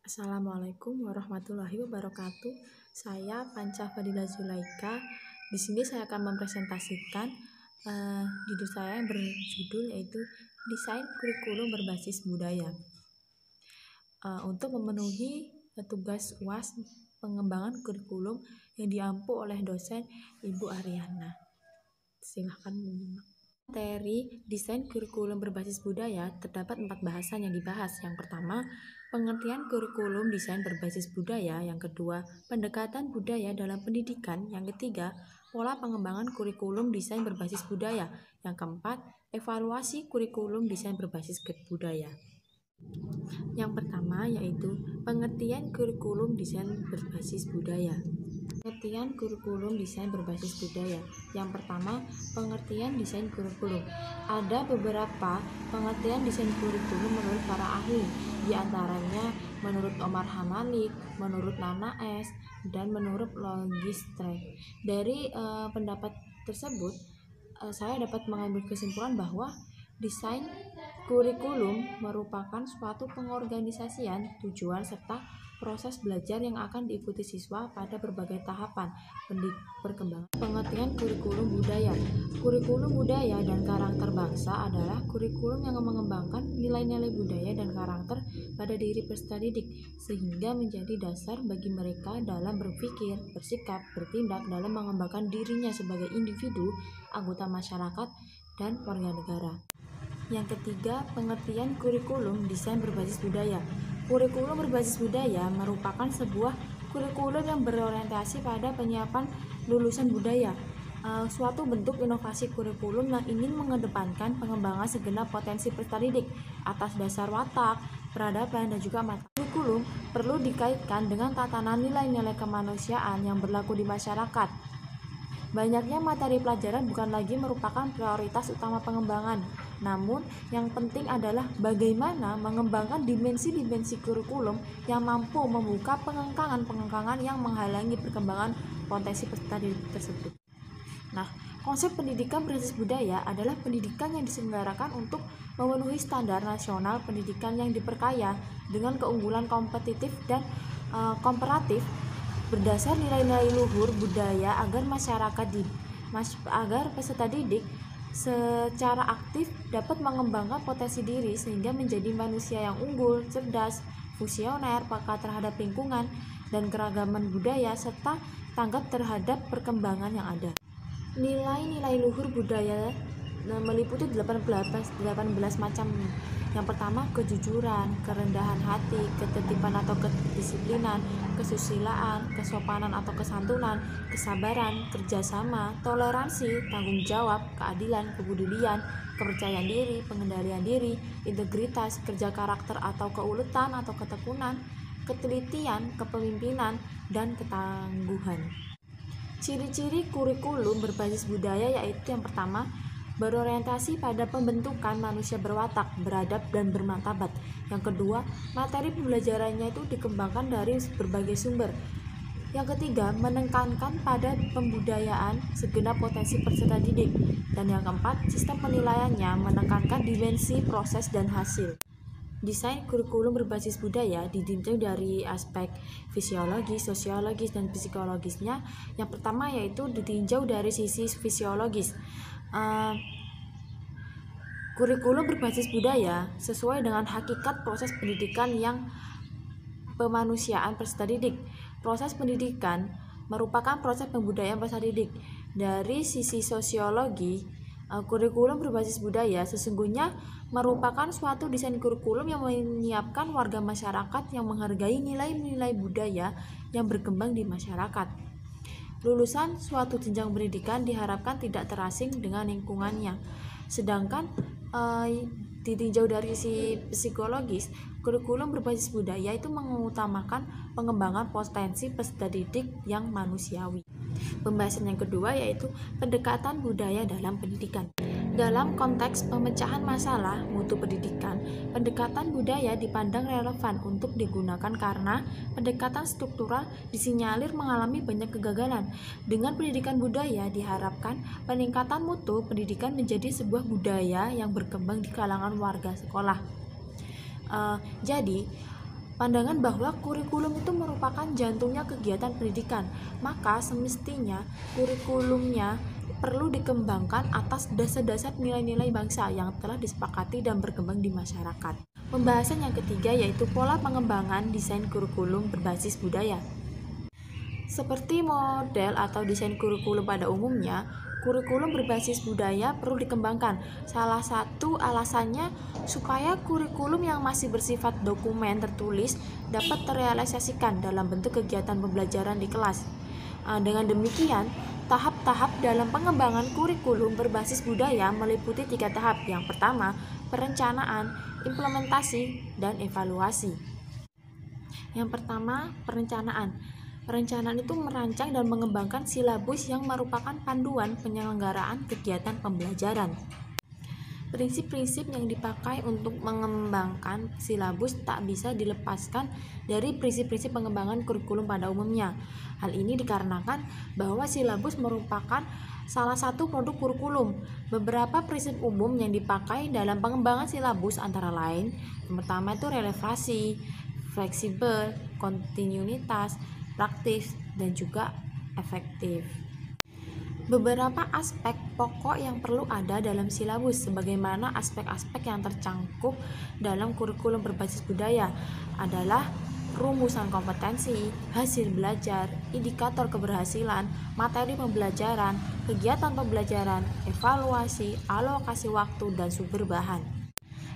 Assalamualaikum warahmatullahi wabarakatuh. Saya Panca Fadila Zulaika. Di sini saya akan mempresentasikan judul saya yang berjudul yaitu Desain Kurikulum Berbasis Budaya. Untuk memenuhi tugas UAS pengembangan kurikulum yang diampu oleh dosen Ibu Ariana. Silahkan menyimak. Materi desain kurikulum berbasis budaya terdapat 4 bahasan yang dibahas. Yang pertama, pengertian kurikulum desain berbasis budaya. Yang kedua, pendekatan budaya dalam pendidikan. Yang ketiga, pola pengembangan kurikulum desain berbasis budaya. Yang keempat, evaluasi kurikulum desain berbasis budaya. Yang pertama yaitu pengertian kurikulum desain berbasis budaya. Pengertian kurikulum desain berbasis budaya. Yang pertama, pengertian desain kurikulum. Ada beberapa pengertian desain kurikulum menurut para ahli, di antaranya menurut Omar Hamalik, menurut Nana S, dan menurut Logistrek. Dari pendapat tersebut, saya dapat mengambil kesimpulan bahwa desain kurikulum merupakan suatu pengorganisasian tujuan serta proses belajar yang akan diikuti siswa pada berbagai tahapan perkembangan. Pengertian kurikulum budaya. Kurikulum budaya dan karakter bangsa adalah kurikulum yang mengembangkan nilai-nilai budaya dan karakter pada diri peserta didik sehingga menjadi dasar bagi mereka dalam berpikir, bersikap, bertindak dalam mengembangkan dirinya sebagai individu, anggota masyarakat, dan warga negara. Yang ketiga, pengertian kurikulum desain berbasis budaya. Kurikulum berbasis budaya merupakan sebuah kurikulum yang berorientasi pada penyiapan lulusan budaya, suatu bentuk inovasi kurikulum yang ingin mengedepankan pengembangan segenap potensi peserta didik atas dasar watak, peradaban, dan juga materi. Kurikulum perlu dikaitkan dengan tatanan nilai-nilai kemanusiaan yang berlaku di masyarakat. Banyaknya materi pelajaran bukan lagi merupakan prioritas utama pengembangan, namun yang penting adalah bagaimana mengembangkan dimensi-dimensi kurikulum yang mampu membuka pengengkangan-pengengkangan yang menghalangi perkembangan potensi peserta didik tersebut. Nah, konsep pendidikan berbasis budaya adalah pendidikan yang diselenggarakan untuk memenuhi standar nasional pendidikan yang diperkaya dengan keunggulan kompetitif dan komparatif berdasar nilai-nilai luhur budaya agar peserta didik secara aktif dapat mengembangkan potensi diri sehingga menjadi manusia yang unggul, cerdas, visioner, peka terhadap lingkungan dan keragaman budaya serta tanggap terhadap perkembangan yang ada. Nilai-nilai luhur budaya meliputi 18 macam. Yang pertama, kejujuran, kerendahan hati, ketertiban atau kedisiplinan, kesusilaan, kesopanan atau kesantunan, kesabaran, kerjasama, toleransi, tanggung jawab, keadilan, kepedulian, kepercayaan diri, pengendalian diri, integritas, kerja karakter atau keuletan atau ketekunan, ketelitian, kepemimpinan, dan ketangguhan. Ciri-ciri kurikulum berbasis budaya yaitu yang pertama, berorientasi pada pembentukan manusia berwatak, beradab, dan bermartabat. Yang kedua, materi pembelajarannya itu dikembangkan dari berbagai sumber. Yang ketiga, menekankan pada pembudayaan segenap potensi peserta didik. Dan yang keempat, sistem penilaiannya menekankan dimensi, proses, dan hasil. Desain kurikulum berbasis budaya ditinjau dari aspek fisiologis, sosiologis, dan psikologisnya. Yang pertama yaitu ditinjau dari sisi fisiologis. Kurikulum berbasis budaya sesuai dengan hakikat proses pendidikan yang pemanusiaan peserta didik. Proses pendidikan merupakan proses pembudayaan peserta didik. Dari sisi sosiologi, kurikulum berbasis budaya sesungguhnya merupakan suatu desain kurikulum yang menyiapkan warga masyarakat yang menghargai nilai-nilai budaya yang berkembang di masyarakat. Lulusan suatu jenjang pendidikan diharapkan tidak terasing dengan lingkungannya. Sedangkan ditinjau dari sisi psikologis, kurikulum berbasis budaya itu mengutamakan pengembangan potensi peserta didik yang manusiawi. Pembahasan yang kedua yaitu pendekatan budaya dalam pendidikan. Dalam konteks pemecahan masalah mutu pendidikan, pendekatan budaya dipandang relevan untuk digunakan karena pendekatan struktural disinyalir mengalami banyak kegagalan. Dengan pendidikan budaya diharapkan peningkatan mutu pendidikan menjadi sebuah budaya yang berkembang di kalangan warga sekolah. Jadi, pandangan bahwa kurikulum itu merupakan jantungnya kegiatan pendidikan, maka semestinya kurikulumnya perlu dikembangkan atas dasar-dasar nilai-nilai bangsa yang telah disepakati dan berkembang di masyarakat. Pembahasan yang ketiga yaitu pola pengembangan desain kurikulum berbasis budaya. Seperti model atau desain kurikulum pada umumnya, kurikulum berbasis budaya perlu dikembangkan. Salah satu alasannya supaya kurikulum yang masih bersifat dokumen tertulis dapat terrealisasikan dalam bentuk kegiatan pembelajaran di kelas. Dengan demikian, tahap-tahap dalam pengembangan kurikulum berbasis budaya meliputi 3 tahap. Yang pertama, perencanaan, implementasi, dan evaluasi. Yang pertama, perencanaan. Perencanaan itu merancang dan mengembangkan silabus yang merupakan panduan penyelenggaraan kegiatan pembelajaran. Prinsip-prinsip yang dipakai untuk mengembangkan silabus tak bisa dilepaskan dari prinsip-prinsip pengembangan kurikulum pada umumnya. Hal ini dikarenakan bahwa silabus merupakan salah satu produk kurikulum. Beberapa prinsip umum yang dipakai dalam pengembangan silabus antara lain, yang pertama itu relevansi, fleksibel, kontinuitas, praktis, dan juga efektif. Beberapa aspek pokok yang perlu ada dalam silabus sebagaimana aspek-aspek yang tercangkup dalam kurikulum berbasis budaya adalah rumusan kompetensi, hasil belajar, indikator keberhasilan, materi pembelajaran, kegiatan pembelajaran, evaluasi, alokasi waktu, dan sumber bahan.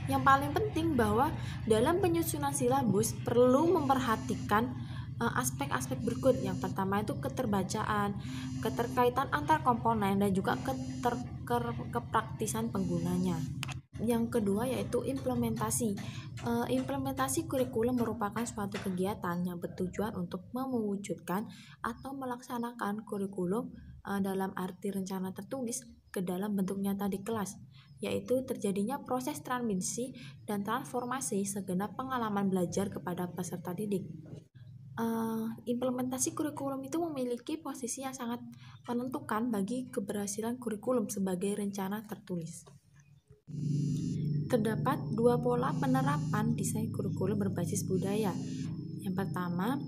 Yang paling penting bahwa dalam penyusunan silabus perlu memperhatikan aspek-aspek berikut. Yang pertama itu keterbacaan, keterkaitan antar komponen, dan juga kepraktisan penggunanya. Yang kedua yaitu implementasi. Implementasi kurikulum merupakan suatu kegiatan yang bertujuan untuk mewujudkan atau melaksanakan kurikulum dalam arti rencana tertulis ke dalam bentuk nyata di kelas, yaitu terjadinya proses transmisi dan transformasi segenap pengalaman belajar kepada peserta didik. Implementasi kurikulum itu memiliki posisi yang sangat menentukan bagi keberhasilan kurikulum sebagai rencana tertulis. Terdapat 2 pola penerapan desain kurikulum berbasis budaya. Yang pertama,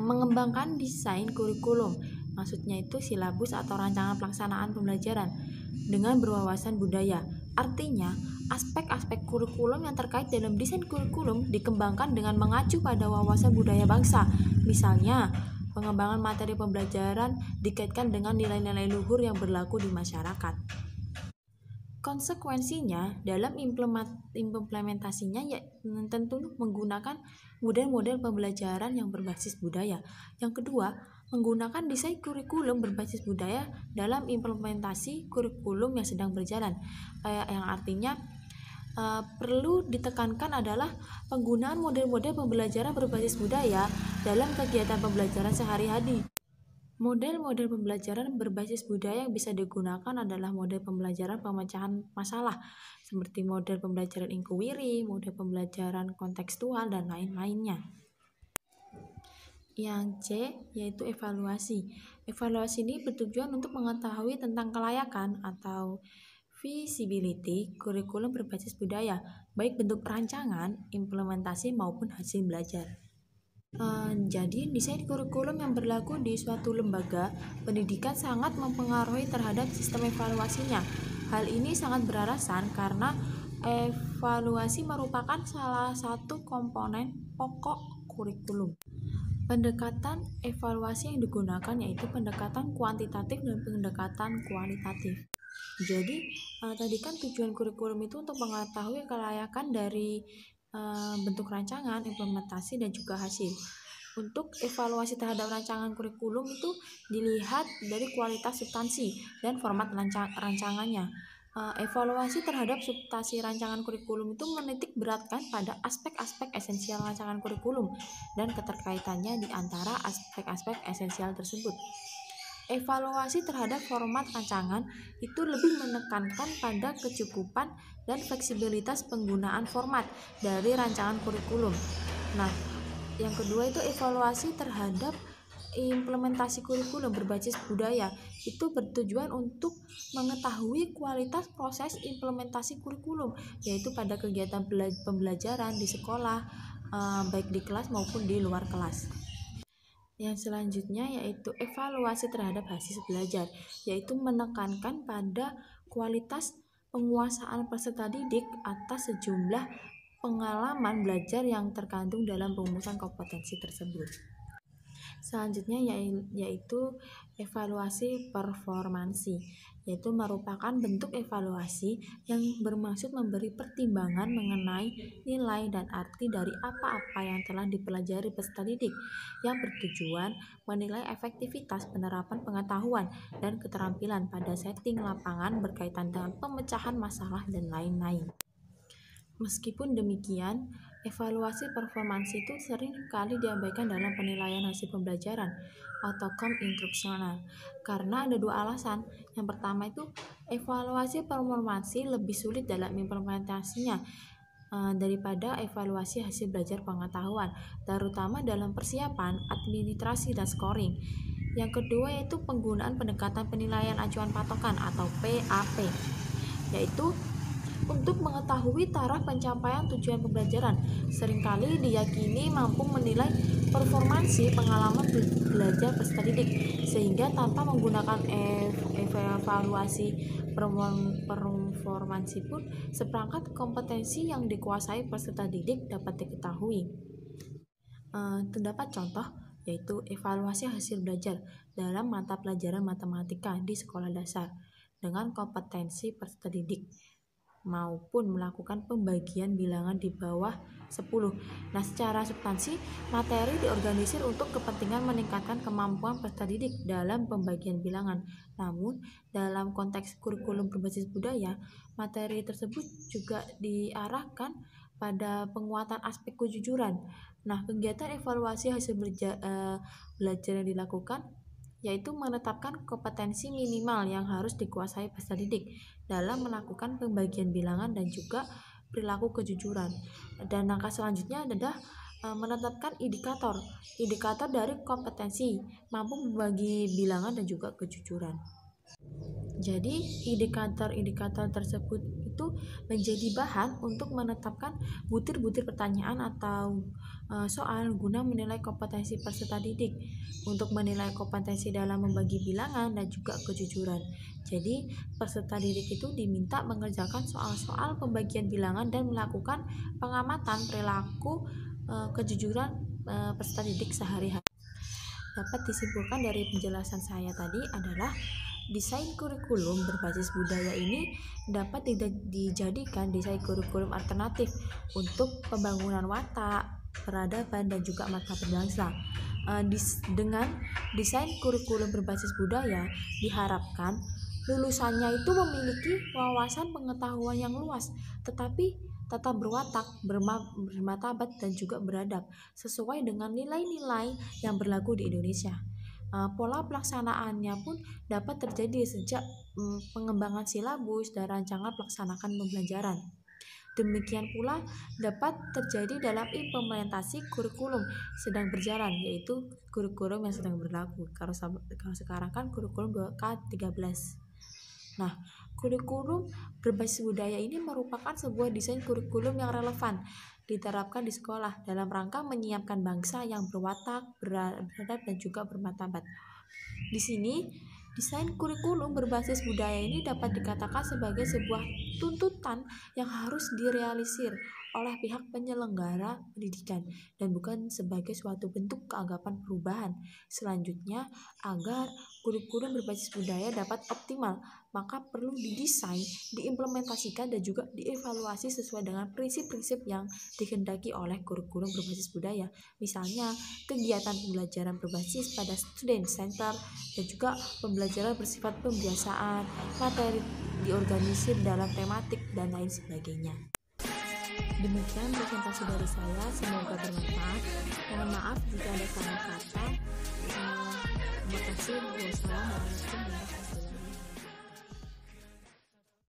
mengembangkan desain kurikulum, maksudnya itu silabus atau rancangan pelaksanaan pembelajaran dengan berwawasan budaya. Artinya, aspek-aspek kurikulum yang terkait dalam desain kurikulum dikembangkan dengan mengacu pada wawasan budaya bangsa. Misalnya, pengembangan materi pembelajaran dikaitkan dengan nilai-nilai luhur yang berlaku di masyarakat. Konsekuensinya dalam implementasinya ya tentu menggunakan model-model pembelajaran yang berbasis budaya. Yang kedua, menggunakan desain kurikulum berbasis budaya dalam implementasi kurikulum yang sedang berjalan. Yang artinya perlu ditekankan adalah penggunaan model-model pembelajaran berbasis budaya dalam kegiatan pembelajaran sehari-hari. Model-model pembelajaran berbasis budaya yang bisa digunakan adalah model pembelajaran pemecahan masalah, seperti model pembelajaran inquiry, model pembelajaran kontekstual, dan lain-lainnya. Yang C yaitu evaluasi. Evaluasi ini bertujuan untuk mengetahui tentang kelayakan atau feasibility kurikulum berbasis budaya, baik bentuk rancangan, implementasi maupun hasil belajar. Jadi desain kurikulum yang berlaku di suatu lembaga pendidikan sangat mempengaruhi terhadap sistem evaluasinya. Hal ini sangat beralasan karena evaluasi merupakan salah satu komponen pokok kurikulum. Pendekatan evaluasi yang digunakan yaitu pendekatan kuantitatif dan pendekatan kualitatif. Jadi tadi kan tujuan kurikulum itu untuk mengetahui kelayakan dari bentuk rancangan, implementasi, dan juga hasil. Untuk evaluasi terhadap rancangan kurikulum itu dilihat dari kualitas substansi dan format rancangannya. Evaluasi terhadap substansi rancangan kurikulum itu menitik beratkan pada aspek-aspek esensial rancangan kurikulum dan keterkaitannya di antara aspek-aspek esensial tersebut. Evaluasi terhadap format rancangan itu lebih menekankan pada kecukupan dan fleksibilitas penggunaan format dari rancangan kurikulum. Nah, yang kedua itu evaluasi terhadap implementasi kurikulum berbasis budaya, itu bertujuan untuk mengetahui kualitas proses implementasi kurikulum, yaitu pada kegiatan pembelajaran di sekolah, baik di kelas maupun di luar kelas. Yang selanjutnya yaitu evaluasi terhadap hasil belajar, yaitu menekankan pada kualitas penguasaan peserta didik atas sejumlah pengalaman belajar yang terkandung dalam rumusan kompetensi tersebut. Selanjutnya yaitu evaluasi performansi, yaitu merupakan bentuk evaluasi yang bermaksud memberi pertimbangan mengenai nilai dan arti dari apa-apa yang telah dipelajari peserta didik, yang bertujuan menilai efektivitas penerapan pengetahuan dan keterampilan pada setting lapangan berkaitan dengan pemecahan masalah dan lain-lain. Meskipun demikian, evaluasi performansi itu sering kali diabaikan dalam penilaian hasil pembelajaran outcome instruksional karena ada dua alasan. Yang pertama itu evaluasi performansi lebih sulit dalam implementasinya daripada evaluasi hasil belajar pengetahuan, terutama dalam persiapan, administrasi, dan scoring. Yang kedua yaitu penggunaan pendekatan penilaian acuan patokan atau PAP, yaitu untuk mengetahui taraf pencapaian tujuan pembelajaran. Seringkali diyakini mampu menilai performansi pengalaman belajar peserta didik, sehingga tanpa menggunakan evaluasi performansi pun seperangkat kompetensi yang dikuasai peserta didik dapat diketahui. Terdapat contoh yaitu evaluasi hasil belajar dalam mata pelajaran matematika di sekolah dasar dengan kompetensi peserta didik, maupun melakukan pembagian bilangan di bawah 10. Nah, secara substansi, materi diorganisir untuk kepentingan meningkatkan kemampuan peserta didik dalam pembagian bilangan. Namun, dalam konteks kurikulum berbasis budaya, materi tersebut juga diarahkan pada penguatan aspek kejujuran. Nah, kegiatan evaluasi hasil belajar yang dilakukan yaitu menetapkan kompetensi minimal yang harus dikuasai peserta didik dalam melakukan pembagian bilangan dan juga perilaku kejujuran. Dan langkah selanjutnya adalah menetapkan indikator dari kompetensi, mampu membagi bilangan dan juga kejujuran. Jadi indikator-indikator tersebut itu menjadi bahan untuk menetapkan butir-butir pertanyaan atau soal guna menilai kompetensi peserta didik, untuk menilai kompetensi dalam membagi bilangan dan juga kejujuran. Jadi peserta didik itu diminta mengerjakan soal-soal pembagian bilangan dan melakukan pengamatan perilaku kejujuran peserta didik sehari-hari. Dapat disimpulkan dari penjelasan saya tadi adalah desain kurikulum berbasis budaya ini dapat dijadikan desain kurikulum alternatif untuk pembangunan watak, peradaban, dan juga martabat bangsa. Dengan desain kurikulum berbasis budaya, diharapkan lulusannya itu memiliki wawasan pengetahuan yang luas, tetapi tetap berwatak, bermartabat, dan juga beradab sesuai dengan nilai-nilai yang berlaku di Indonesia. Pola pelaksanaannya pun dapat terjadi sejak pengembangan silabus dan rancangan pelaksanakan pembelajaran. Demikian pula dapat terjadi dalam implementasi kurikulum sedang berjalan, yaitu kurikulum yang sedang berlaku. Kalau sekarang kan kurikulum K13. Nah, kurikulum berbasis budaya ini merupakan sebuah desain kurikulum yang relevan diterapkan di sekolah dalam rangka menyiapkan bangsa yang berwatak, beradab, dan juga bermartabat. Di sini, desain kurikulum berbasis budaya ini dapat dikatakan sebagai sebuah tuntutan yang harus direalisir oleh pihak penyelenggara pendidikan dan bukan sebagai suatu bentuk keanggapan perubahan. Selanjutnya, agar kurikulum berbasis budaya dapat optimal, maka perlu didesain, diimplementasikan, dan juga dievaluasi sesuai dengan prinsip-prinsip yang dikehendaki oleh kurikulum berbasis budaya. Misalnya, kegiatan pembelajaran berbasis pada student center dan juga pembelajaran bersifat pembiasaan, materi diorganisir dalam tematik, dan lain sebagainya. Demikian presentasi dari saya, semoga bermanfaat. Mohon maaf jika ada salah kata. Terima kasih. Wassalamualaikum warahmatullahi wabarakatuh.